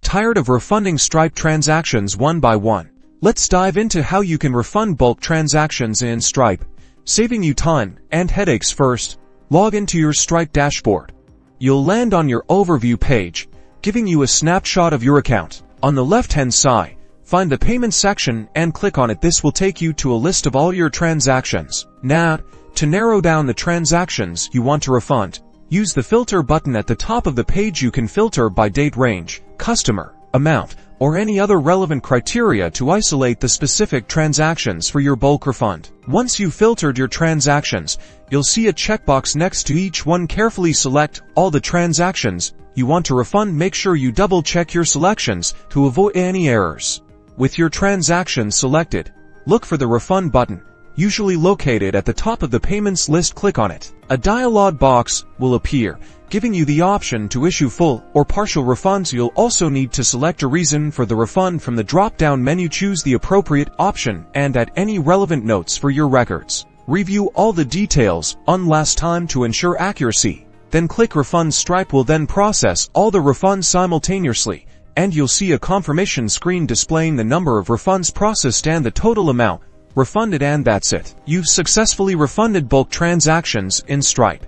Tired of refunding Stripe transactions one by one? Let's dive into how you can refund bulk transactions in Stripe, saving you time and headaches. First, log into your Stripe dashboard. You'll land on your overview page, giving you a snapshot of your account. On the left-hand side, find the payment section and click on it. This will take you to a list of all your transactions. Now, to narrow down the transactions you want to refund, use the filter button at the top of the page. You can filter by date, range, customer, amount, or any other relevant criteria to isolate the specific transactions for your bulk refund. Once you've filtered your transactions, you'll see a checkbox next to each one. Carefully select all the transactions you want to refund. Make sure you double-check your selections to avoid any errors. With your transaction selected, look for the refund button, usually located at the top of the payments list. Click on it. A dialog box will appear, giving you the option to issue full or partial refunds. You'll also need to select a reason for the refund from the drop-down menu. Choose the appropriate option and add any relevant notes for your records. Review all the details one last time to ensure accuracy. Then click Refund. Stripe will then process all the refunds simultaneously, and you'll see a confirmation screen displaying the number of refunds processed and the total amount refunded. And that's it. You've successfully refunded bulk transactions in Stripe.